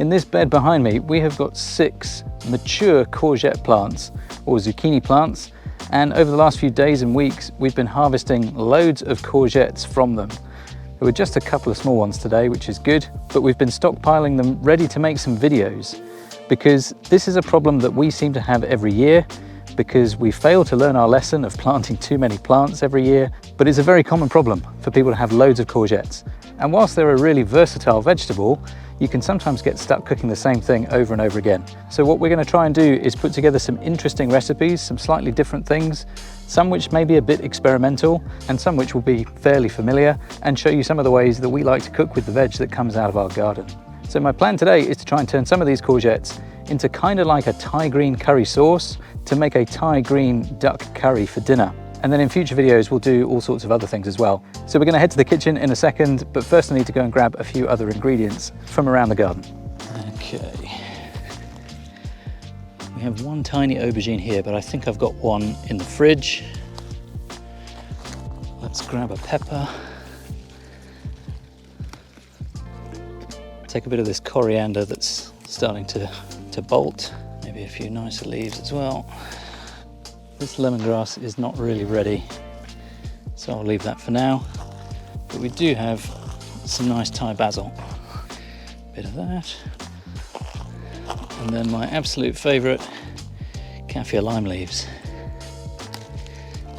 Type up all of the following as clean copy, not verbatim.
In this bed behind me, we have got 6 mature courgette plants, or zucchini plants, and over the last few days and weeks, we've been harvesting loads of courgettes from them. There were just a couple of small ones today, which is good, but we've been stockpiling them ready to make some videos, because this is a problem that we seem to have every year, because we fail to learn our lesson of planting too many plants every year, but it's a very common problem for people to have loads of courgettes. And whilst they're a really versatile vegetable, you can sometimes get stuck cooking the same thing over and over again. So what we're going to try and do is put together some interesting recipes, some slightly different things, some which may be a bit experimental and some which will be fairly familiar, and show you some of the ways that we like to cook with the veg that comes out of our garden. So my plan today is to try and turn some of these courgettes into kind of like a Thai green curry sauce to make a Thai green duck curry for dinner. And then in future videos, we'll do all sorts of other things as well. So we're going to head to the kitchen in a second, but first I need to go and grab a few other ingredients from around the garden. Okay. We have one tiny aubergine here, but I think I've got one in the fridge. Let's grab a pepper. Take a bit of this coriander that's starting to bolt. Maybe a few nicer leaves as well. This lemongrass is not really ready, so I'll leave that for now. But we do have some nice Thai basil. Bit of that. And then my absolute favourite, kaffir lime leaves.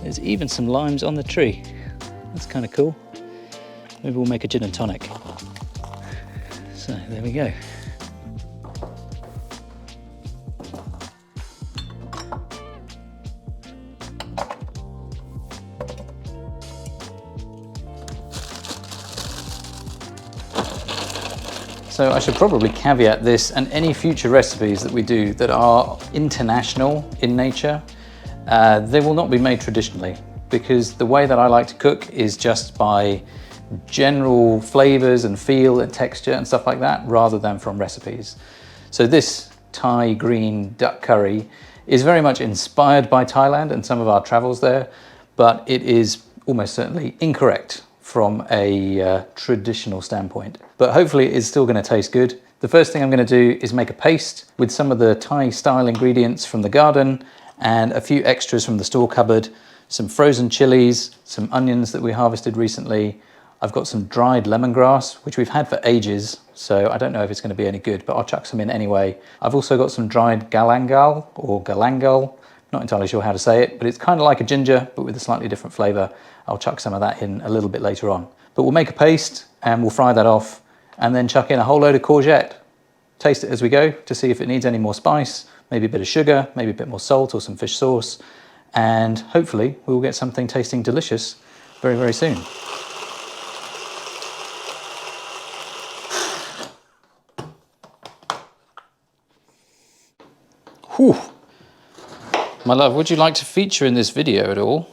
There's even some limes on the tree. That's kind of cool. Maybe we'll make a gin and tonic. So there we go. So I should probably caveat this and any future recipes that we do that are international in nature, they will not be made traditionally, because the way that I like to cook is just by general flavors and feel and texture and stuff like that, rather than from recipes. So this Thai green duck curry is very much inspired by Thailand and some of our travels there, but it is almost certainly incorrect from a traditional standpoint. But hopefully it's still going to taste good. The first thing I'm going to do is make a paste with some of the Thai style ingredients from the garden and a few extras from the store cupboard, some frozen chilies, some onions that we harvested recently. I've got some dried lemongrass, which we've had for ages, so I don't know if it's going to be any good, but I'll chuck some in anyway. I've also got some dried galangal or galangal, not entirely sure how to say it, but it's kind of like a ginger, but with a slightly different flavor. I'll chuck some of that in a little bit later on. But we'll make a paste and we'll fry that off and then chuck in a whole load of courgette. Taste it as we go to see if it needs any more spice, maybe a bit of sugar, maybe a bit more salt or some fish sauce. And hopefully we will get something tasting delicious very, very soon. Whew. My love, would you like to feature in this video at all?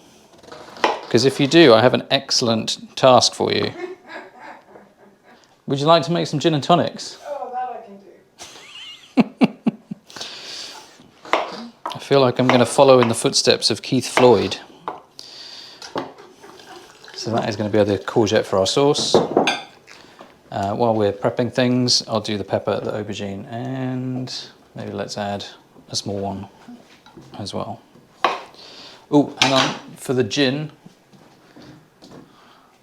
Because if you do, I have an excellent task for you. Would you like to make some gin and tonics? Oh, that I can do. I feel like I'm going to follow in the footsteps of Keith Floyd. So that is going to be the courgette for our sauce. While we're prepping things, I'll do the pepper, the aubergine, and maybe let's add a small one as well. Oh, hang on, for the gin,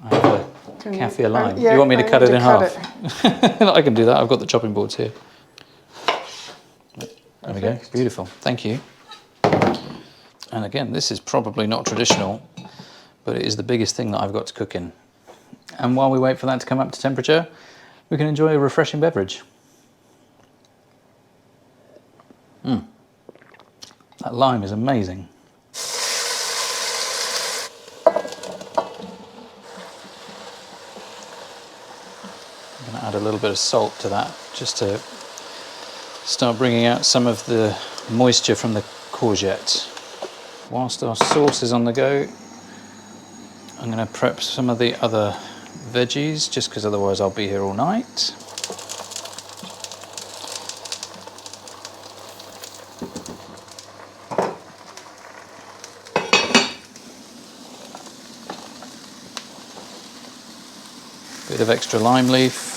I have a kaffir lime. Yeah, you want me to cut it in half? It. I can do that, I've got the chopping boards here. There we go, beautiful, thank you. And again, this is probably not traditional, but it is the biggest thing that I've got to cook in. And while we wait for that to come up to temperature, we can enjoy a refreshing beverage. That lime is amazing. I'm going to add a little bit of salt to that, just to start bringing out some of the moisture from the courgette. Whilst our sauce is on the go, I'm going to prep some of the other veggies, just because otherwise I'll be here all night. Bit of extra lime leaf,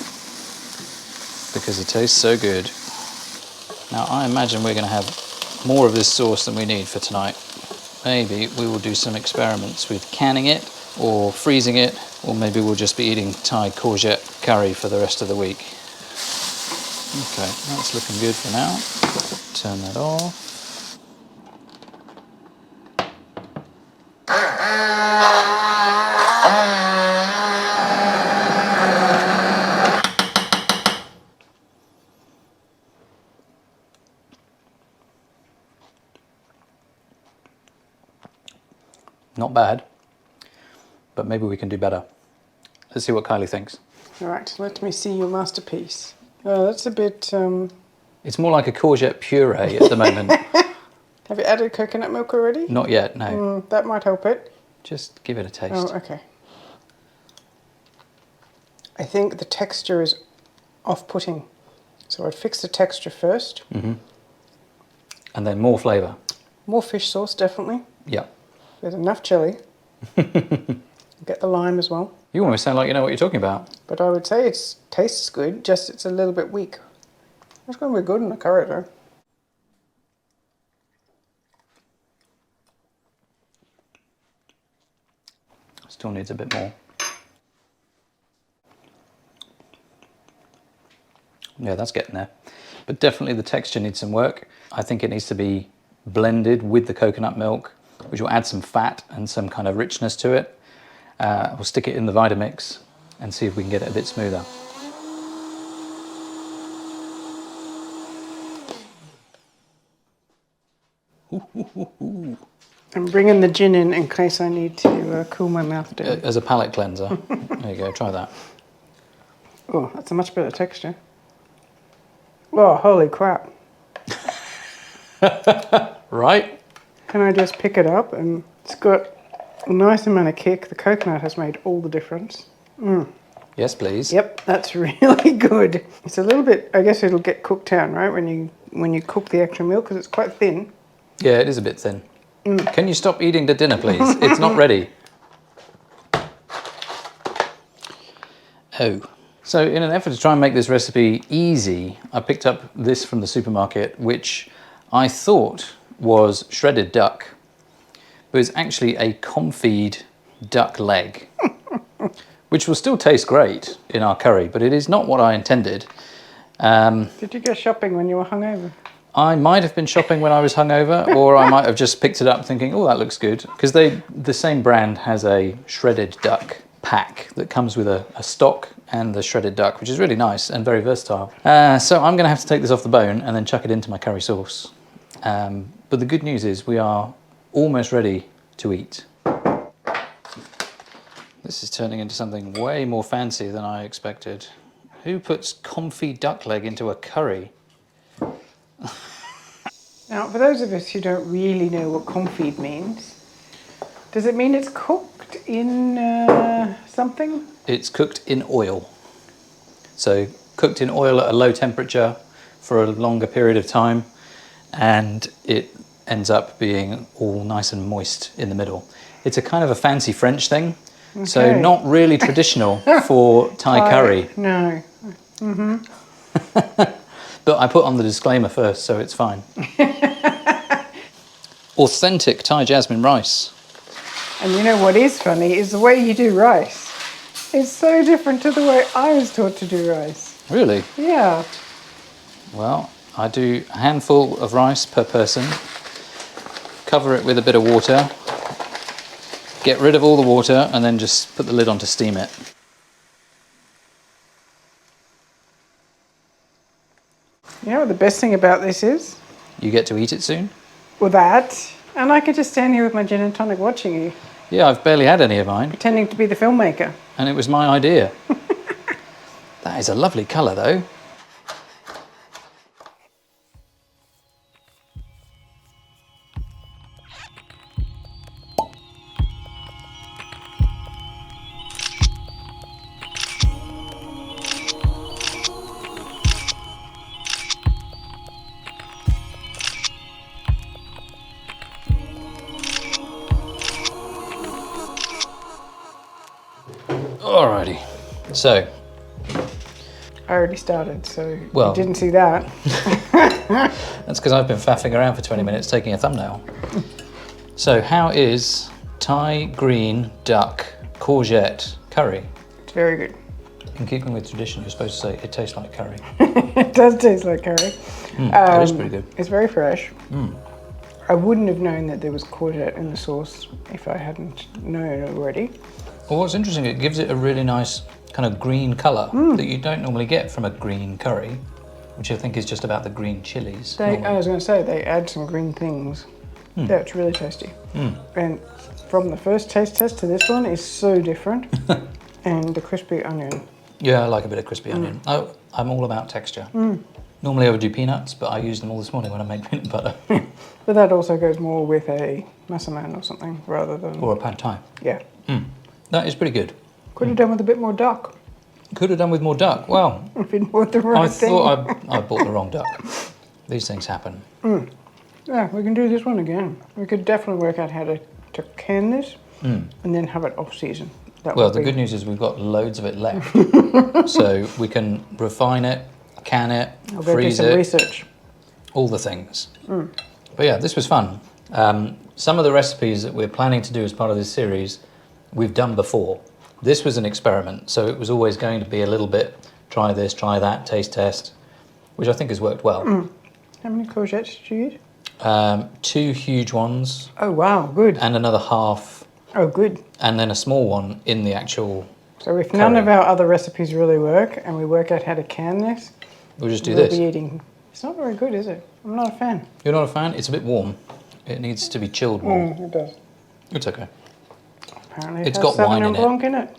the because he tastes so good. Now I imagine we're going to have more of this sauce than we need for tonight. Maybe we will do some experiments with canning it or freezing it, or maybe we'll just be eating Thai courgette curry for the rest of the week. Okay, that's looking good for now. Turn that off. Not bad, but maybe we can do better. Let's see what Kylie thinks. All right, let me see your masterpiece. Oh, that's a bit... It's more like a courgette puree at the moment. Have you added coconut milk already? Not yet, no. That might help it. Just give it a taste. Oh, okay. I think the texture is off-putting. So I'd fix the texture first. Mm-hmm. And then more flavour. More fish sauce, definitely. Yeah. There's enough chilli. Get the lime as well. You almost sound like you know what you're talking about. But I would say it tastes good, just it's a little bit weak. It's going to be good in the curry though. Still needs a bit more. Yeah, that's getting there. But definitely the texture needs some work. I think it needs to be blended with the coconut milk, which will add some fat and some kind of richness to it. We'll stick it in the Vitamix and see if we can get it a bit smoother. I'm bringing the gin in case I need to cool my mouth down. As a palate cleanser. There you go, try that. Oh, that's a much better texture. Oh, holy crap. Right? Can I just pick it up? And it's got a nice amount of kick. The coconut has made all the difference. Yes, please. Yep, that's really good. It's a little bit, I guess it'll get cooked down, right? When you cook the extra milk, because it's quite thin. Yeah, it is a bit thin. Can you stop eating the dinner, please? It's not ready. Oh. So in an effort to try and make this recipe easy, I picked up this from the supermarket, which I thought was shredded duck, but it's actually a confit duck leg, which will still taste great in our curry, but it is not what I intended. Did you go shopping when you were hungover? I might have been shopping when I was hungover, or I might have just picked it up thinking, oh, that looks good. Because the same brand has a shredded duck pack that comes with a stock and the shredded duck, which is really nice and very versatile. So I'm going to have to take this off the bone and then chuck it into my curry sauce. But the good news is we are almost ready to eat. This is turning into something way more fancy than I expected. Who puts confit duck leg into a curry? Now, for those of us who don't really know what confit means, does it mean it's cooked in something? It's cooked in oil. So cooked in oil at a low temperature for a longer period of time, and it ends up being all nice and moist in the middle. It's a kind of a fancy French thing, okay. So not really traditional for Thai curry. No. Mm-hmm. But I put on the disclaimer first, so it's fine. Authentic Thai jasmine rice. And you know what is funny is the way you do rice. It's so different to the way I was taught to do rice. Really? Yeah. Well, I do a handful of rice per person, cover it with a bit of water, get rid of all the water, and then just put the lid on to steam it. You know what the best thing about this is? You get to eat it soon? Well, that, and I could just stand here with my gin and tonic watching you. Yeah, I've barely had any of mine. Pretending to be the filmmaker. And it was my idea. That is a lovely colour, though. Alrighty, so I already started, so Well- you didn't see that. That's because I've been faffing around for 20 minutes taking a thumbnail. So how is Thai green duck courgette curry? It's very good. In keeping with tradition, you're supposed to say it tastes like curry. It does taste like curry. That is pretty good. It's very fresh. I wouldn't have known that there was courgette in the sauce if I hadn't known already. Well, what's interesting, it gives it a really nice kind of green colour that you don't normally get from a green curry, which I think is just about the green chilies. I was going to say, they add some green things. Yeah, it's really tasty. And from the first taste test to this one is so different. And the crispy onion. Yeah, I like a bit of crispy onion. I'm all about texture. Normally I would do peanuts, but I used them all this morning when I made peanut butter. But that also goes more with a massaman or something rather than... Or a pad thai. Yeah. That is pretty good. Could have done with a bit more duck. Could have done with more duck. Well, If you'd bought the right I thing. thought I bought the wrong duck. These things happen. Yeah, we can do this one again. We could definitely work out how to can this and then have it off season. That Well, would the be- good news is we've got loads of it left. So we can refine it, can it, I'll go do freeze some it, research. all the things. But yeah, this was fun. Some of the recipes that we're planning to do as part of this series, we've done before. This was an experiment, so it was always going to be a little bit, try this, try that, taste test, which I think has worked well. How many courgettes did you eat? 2 huge ones Oh, wow, good. and another half, Oh, good. and then a small one in the actual. So if none of our other recipes really work and we work out how to can this, We'll just do we'll this. be eating. It's not very good, is it? I'm not a fan. You're not a fan? It's a bit warm. It needs to be chilled more. It does. It's okay. Apparently It's it got has wine Sauvignon in it. Blanc in it.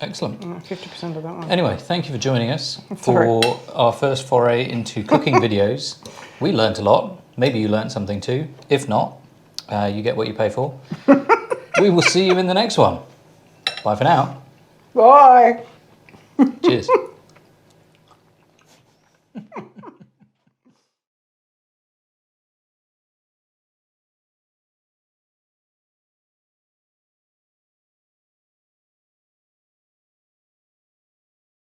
Excellent. 50% of that one. Anyway, thank you for joining us Sorry. for our first foray into cooking videos. We learnt a lot. Maybe you learnt something too. If not, you get what you pay for. We will see you in the next one. Bye for now. Bye! Cheers.